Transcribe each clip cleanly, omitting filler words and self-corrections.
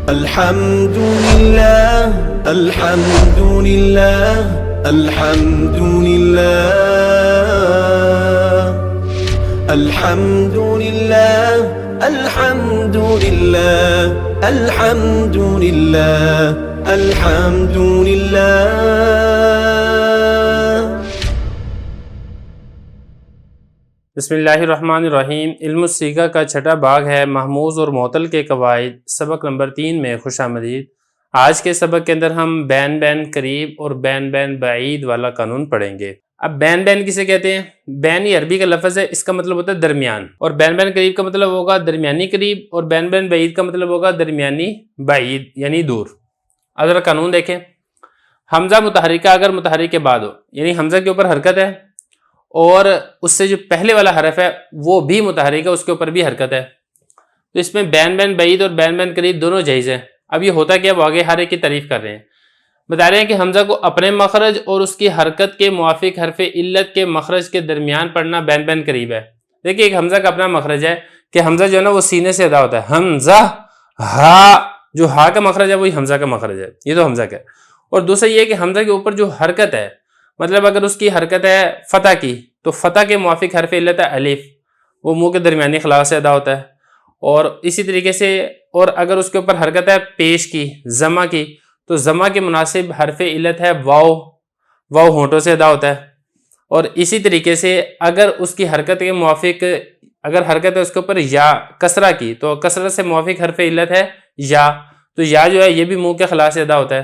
الحمد لله الحمد لله الحمد لله الحمد لله الحمد لله الحمد لله الحمد لله. بسم اللہ الرحمن الرحیم. علم الصیغہ کا چھٹا باغ ہے محموز اور معطل کے قواعد، سبق نمبر 3 میں خوش آمدید. آج کے سبق کے اندر ہم بین بین قریب اور بین بین بعید والا قانون پڑھیں گے. اب بین بین کسے کہتے ہیں؟ بین یہ عربی کا لفظ ہے، اس کا مطلب ہوتا ہے درمیان، اور بین بین قریب کا مطلب ہوگا درمیانی قریب، اور بین بین بعید کا مطلب ہوگا درمیانی بعید یعنی دور. اگر قانون دیکھیں، حمزہ متحرکہ اگر متحرک کے بعد ہو، یعنی حمزہ کے اوپر حرکت ہے اور اس سے جو پہلے والا حرف ہے وہ بھی متحرک ہے، اس کے اوپر بھی حرکت ہے، تو اس میں بین بین بعید اور بین بین قریب دونوں جائز ہیں. اب یہ ہوتا کیا، وہ آگے ہر ایک کی تعریف کر رہے ہیں. بتا رہے ہیں کہ حمزہ کو اپنے مخرج اور اس کی حرکت کے موافق حرف علت کے مخرج کے درمیان پڑھنا بین بین قریب ہے. دیکھیں ایک حمزہ کا اپنا مخرج ہے کہ حمزہ جو ہے نا وہ سینے سے ادا ہوتا ہے. حمزہ ہا، جو ہا کا مخرج ہے وہی حمزہ کا مخرج ہے، یہ تو حمزہ کا ہے. اور دوسرا یہ کہ حمزہ کے اوپر جو حرکت ہے، مطلب اگر اس کی حرکت ہے فتح کی تو فتح کے موافق حرف علت ہے الف، وہ منہ کے درمیانی خلا سے ادا ہوتا ہے. اور اسی طریقے سے اور اگر اس کے اوپر حرکت ہے پیش کی ضمہ کی تو ضمہ کے مناسب حرف علت ہے واو، واو ہونٹوں سے ادا ہوتا ہے. اور اسی طریقے سے اگر اس کی حرکت کے موافق اگر حرکت ہے اس کے اوپر یا کسرہ کی تو کسرہ سے موافق حرف علت ہے یا، تو یا جو ہے یہ بھی منہ کے خلا سے ادا ہوتا ہے.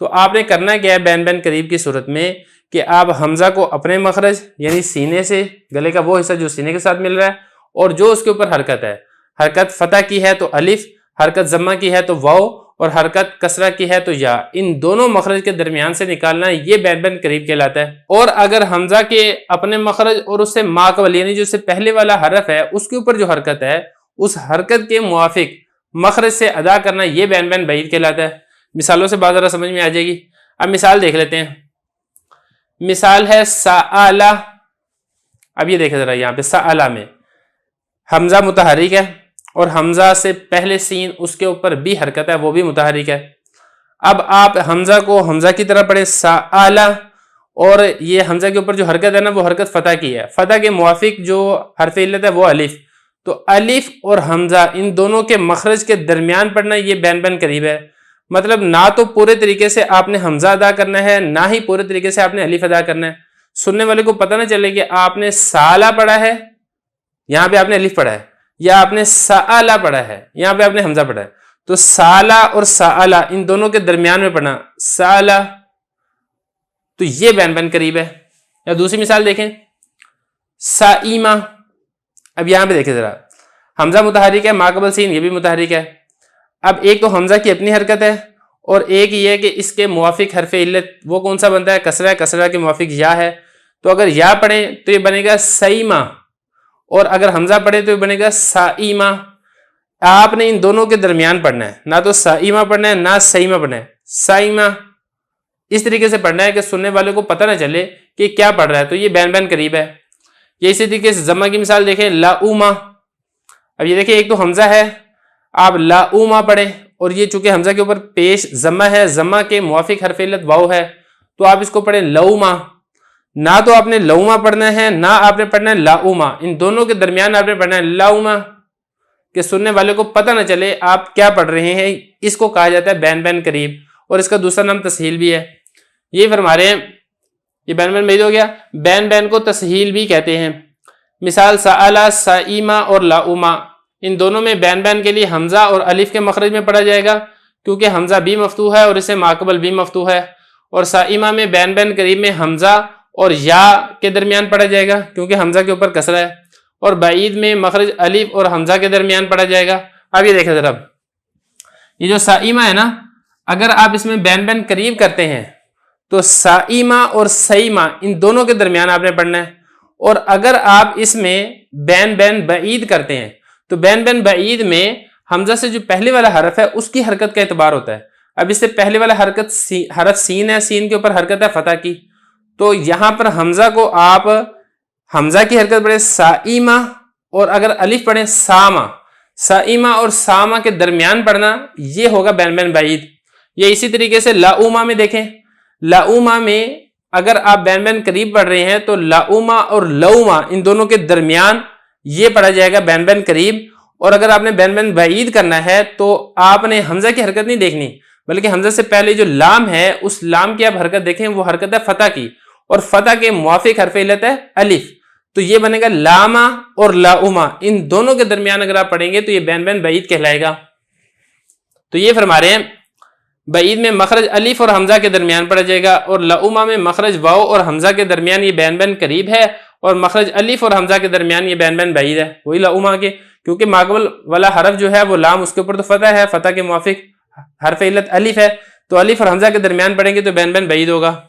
تو آپ نے کرنا کیا ہے بین بین قریب کی صورت میں کہ آپ حمزہ کو اپنے مخرج یعنی سینے سے، گلے کا وہ حصہ جو سینے کے ساتھ مل رہا ہے، اور جو اس کے اوپر حرکت ہے، حرکت فتح کی ہے تو الف، حرکت ضمہ کی ہے تو واو، اور حرکت کسرہ کی ہے تو یا، ان دونوں مخرج کے درمیان سے نکالنا ہے، یہ بین بین قریب کہلاتا ہے. اور اگر حمزہ کے اپنے مخرج اور اس سے ماقبل یعنی جو اس سے پہلے والا حرف ہے اس کے اوپر جو حرکت ہے اس حرکت کے موافق مخرج سے ادا کرنا، یہ بین بین بعید کہلاتا ہے. مثالوں سے بات ذرا سمجھ میں آ جائے گی. اب مثال دیکھ لیتے ہیں. مثال ہے سآلہ. اب یہ دیکھیں ذرا، یہاں پہ سآلہ میں حمزہ متحرک ہے اور حمزہ سے پہلے سین اس کے اوپر بھی حرکت ہے، وہ بھی متحرک ہے. اب آپ حمزہ کو حمزہ کی طرح پڑھیں سآلہ، اور یہ حمزہ کے اوپر جو حرکت ہے نا وہ حرکت فتح کی ہے، فتح کے موافق جو حرف علت ہے وہ الف، تو الف اور حمزہ ان دونوں کے مخرج کے درمیان پڑھنا، یہ بین بین قریب ہے. مطلب نہ تو پورے طریقے سے آپ نے حمزہ ادا کرنا ہے، نہ ہی پورے طریقے سے آپ نے الف ادا کرنا ہے. سننے والے کو پتہ نہ چلے کہ آپ نے سالہ پڑھا ہے، یہاں پہ آپ نے الف پڑھا ہے، یا آپ نے سآلہ پڑھا ہے، یہاں پہ آپ نے حمزہ پڑھا ہے. تو سالہ اور سآلہ ان دونوں کے درمیان میں پڑھنا سالہ، تو یہ بین بین قریب ہے. یا دوسری مثال دیکھیں سائمہ. اب یہاں پہ دیکھیں ذرا، حمزہ متحرک ہے، ماقبل سین یہ بھی متحرک ہے. اب ایک تو حمزہ کی اپنی حرکت ہے، اور ایک یہ ہے کہ اس کے موافق حرف علت وہ کون سا بنتا ہے، کسرہ ہے، کسرہ کے موافق یا ہے. تو اگر یا پڑھیں تو یہ بنے گا سائمہ، اور اگر حمزہ پڑھے تو یہ بنے گا سائمہ. آپ نے ان دونوں کے درمیان پڑھنا ہے، نہ تو سائمہ پڑھنا ہے نہ سائمہ پڑھنا ہے، سائمہ اس طریقے سے پڑھنا ہے کہ سننے والے کو پتہ نہ چلے کہ کیا پڑھ رہا ہے. تو یہ بین بین قریب ہے. یہ اسی طریقے سے ضمہ کی مثال دیکھیں لاؤمہ. اب یہ دیکھیں ایک تو حمزہ ہے، آپ لاؤمہ پڑھیں، اور یہ چونکہ حمزہ کے اوپر پیش ضمہ ہے، ضمہ کے موافق حرف علت واو ہے، تو آپ اس کو پڑھیں لومہ. نہ تو آپ نے لومہ پڑھنا ہے نہ آپ نے پڑھنا ہے لاؤمہ، ان دونوں کے درمیان آپ نے پڑھنا ہے لاؤمہ، کہ سننے والے کو پتہ نہ چلے آپ کیا پڑھ رہے ہیں. اس کو کہا جاتا ہے بین بین قریب، اور اس کا دوسرا نام تسہیل بھی ہے. یہ فرما رہے ہیں یہ بین بین بعید ہو گیا. بین بین کو تسہیل بھی کہتے ہیں. مثال سآلہ، سائمہ اور لاؤمہ، ان دونوں میں بین بین کے لیے حمزہ اور الف کے مخرج میں پڑھا جائے گا، کیونکہ حمزہ بھی مفتوح ہے اور اسے ماقبل بھی مفتوح ہے. اور سائمہ میں بین بین قریب میں حمزہ اور یا کے درمیان پڑھا جائے گا، کیونکہ حمزہ کے اوپر کسرہ ہے. اور بعید میں مخرج الف اور حمزہ کے درمیان پڑھا جائے گا. اب یہ دیکھیں ذرا، یہ جو سائمہ ہے نا، اگر آپ اس میں بین بین قریب کرتے ہیں تو سائمہ اور سائمہ ان دونوں کے درمیان آپ نے پڑھنا ہے. اور اگر آپ اس میں بین بین بعید کرتے ہیں تو بین بین بعید میں حمزہ سے جو پہلے والا حرف ہے اس کی حرکت کا اعتبار ہوتا ہے. اب اس سے پہلے والا حرف سین ہے، سین کے اوپر حرکت ہے فتح کی، تو یہاں پر حمزہ کو آپ حمزہ کی حرکت پڑھیں سائمہ، اور اگر الف پڑھیں سامہ. سائمہ اور سامہ کے درمیان پڑھنا یہ ہوگا بین بین بعید. یہ اسی طریقے سے لاؤمہ میں دیکھیں، لاؤمہ میں اگر آپ بین بین قریب پڑھ رہے ہیں تو لاؤمہ اور لومہ ان دونوں کے درمیان یہ پڑھا جائے گا بین بین قریب. اور اگر آپ نے بین بین بعید کرنا ہے تو آپ نے حمزہ کی حرکت نہیں دیکھنی، بلکہ حمزہ سے پہلے جو لام ہے اس لام کی آپ حرکت دیکھیں، وہ حرکت ہے فتح کی، اور فتح کے موافق حرف علت ہے الف. تو یہ بنے گا لامہ اور لاؤمہ، ان دونوں کے درمیان اگر آپ پڑھیں گے تو یہ بین بین بعید کہلائے گا. تو یہ فرما رہے ہیں بعید میں مخرج الف اور حمزہ کے درمیان پڑا جائے گا، اور لاؤمہ میں مخرج واو اور حمزہ کے درمیان یہ بین بین قریب ہے، اور مخرج الف اور حمزہ کے درمیان یہ بین بین بعید ہے. وہی لاؤمہ کے، کیونکہ ماقبل والا حرف جو ہے وہ لام، اس کے اوپر تو فتح ہے، فتح کے موافق حرف علت الف ہے، تو الف اور حمزہ کے درمیان پڑھیں گے تو بین بین بعید ہوگا.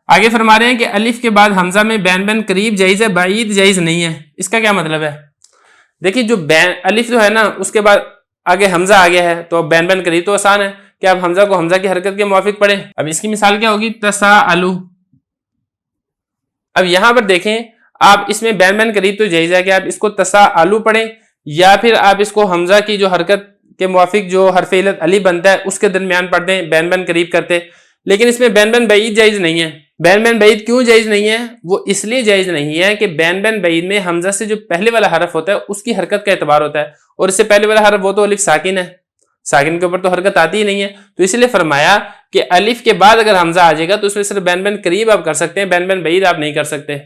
آگے فرما رہے ہیں کہ الف کے بعد حمزہ میں بین بین قریب جائز ہے، بعید جائز نہیں ہے. اس کا کیا مطلب ہے؟ دیکھیے جو الف جو ہے نا اس کے بعد آگے حمزہ آ گیا ہے تو اب بین بین قریب تو آسان ہے کہ آپ حمزہ کو حمزہ کی حرکت کے موافق پڑھیں. اب اس کی مثال کیا ہوگی؟ تساءلو. اب یہاں پر دیکھیں آپ اس میں بین بین قریب تو جائز ہے کہ آپ اس کو تساءلو پڑھیں، یا پھر آپ اس کو حمزہ کی جو حرکت کے موافق جو حرف علت الف بنتا ہے اس کے درمیان پڑھ دیں، بین بین قریب کرتے. لیکن اس میں بین بین بعید جائز نہیں ہے. بین بین بعید کیوں جائز نہیں ہے؟ وہ اس لیے جائز نہیں ہے کہ بین بین بعید میں حمزہ سے جو پہلے والا حرف ہوتا ہے اس کی حرکت کا اعتبار ہوتا ہے، اور اس سے پہلے والا حرف وہ تو الف ساکن ہے، ساکن کے اوپر تو حرکت آتی ہی نہیں ہے. تو اس لیے فرمایا کہ الف کے بعد اگر حمزہ آ جائے گا تو اس میں صرف بین بین قریب آپ کر سکتے ہیں، بین بین بعید آپ نہیں کر سکتے.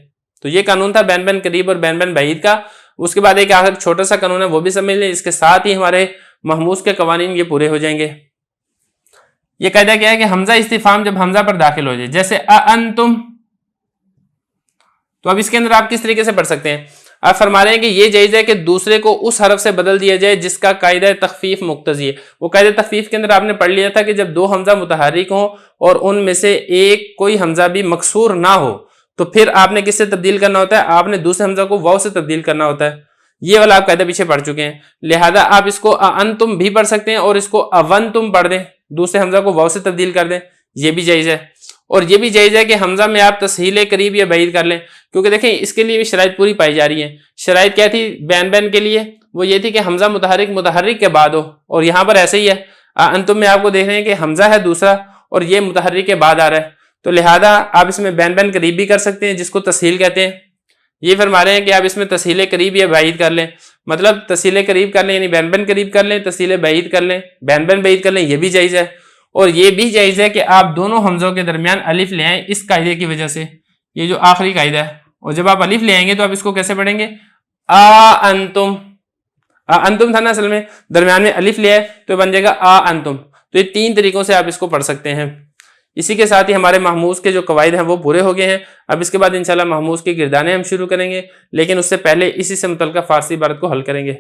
تو یہ قانون تھا بین بین قریب اور بین بین بعید کا. اس کے بعد ایک آخر چھوٹا سا قانون ہے وہ بھی سمجھ لیں، اس کے ساتھ ہی ہمارے محموز کے قوانین یہ پورے ہو جائیں گے. یہ قاعدہ کیا ہے کہ حمزہ استفہام جب حمزہ پر داخل ہو جائے، جیسے انتم، تو اب اس کے اندر آپ کس طریقے سے پڑھ سکتے ہیں؟ آپ فرما رہے ہیں کہ یہ جائز ہے کہ دوسرے کو اس حرف سے بدل دیا جائے جس کا قاعدہ تخفیف مقتضی ہے. وہ قاعدہ تخفیف کے اندر آپ نے پڑھ لیا تھا کہ جب دو حمزہ متحرک ہوں اور ان میں سے ایک کوئی حمزہ بھی مکسور نہ ہو تو پھر آپ نے کس سے تبدیل کرنا ہوتا ہے؟ آپ نے دوسرے حمزہ کو واو سے تبدیل کرنا ہوتا ہے. یہ والا آپ قاعدہ پیچھے پڑھ چکے ہیں. لہذا آپ اس کو انتم بھی پڑھ سکتے ہیں اور اس کو اونتم پڑھ دیں، دوسرے حمزہ کو واو سے تبدیل کر دیں، یہ بھی جائز ہے. اور یہ بھی جائز ہے کہ حمزہ میں آپ تسہیل قریب یا بعید کر لیں، کیونکہ دیکھیں اس کے لیے بھی شرائط پوری پائی جا رہی ہیں. شرائط کیا تھی بین بین کے لیے؟ وہ یہ تھی کہ حمزہ متحرک کے بعد ہو، اور یہاں پر ایسے ہی ہے. انتم میں آپ کو دیکھ رہے ہیں کہ حمزہ ہے دوسرا اور یہ متحرک کے بعد آ رہا ہے، تو لہذا آپ اس میں بین بین قریب بھی کر سکتے ہیں جس کو تسہیل کہتے ہیں. یہ فرما رہے ہیں کہ آپ اس میں تسہیل قریب یا بعید کر لیں، مطلب تسہیل قریب کر لیں یعنی بین بین قریب کر لیں، تسہیل بعید کر لیں بین بین بعید کر لیں، یہ بھی جائز ہے. اور یہ بھی جائز ہے کہ آپ دونوں حمزوں کے درمیان الف لے آئیں اس قاعدے کی وجہ سے، یہ جو آخری قاعدہ ہے. اور جب آپ الف لے آئیں گے تو آپ اس کو کیسے پڑھیں گے؟ انتم، انتم تھا نا اصل میں، درمیان میں الف لے آئے تو بن جائے گا انتم. تو یہ تین طریقوں سے آپ اس کو پڑھ سکتے ہیں. اسی کے ساتھ ہی ہمارے محموز کے جو قواعد ہیں وہ پورے ہو گئے ہیں. اب اس کے بعد انشاءاللہ محموز کی گردانیں ہم شروع کریں گے، لیکن اس سے پہلے اسی سے متعلقہ فارسی عبارت کو حل کریں گے.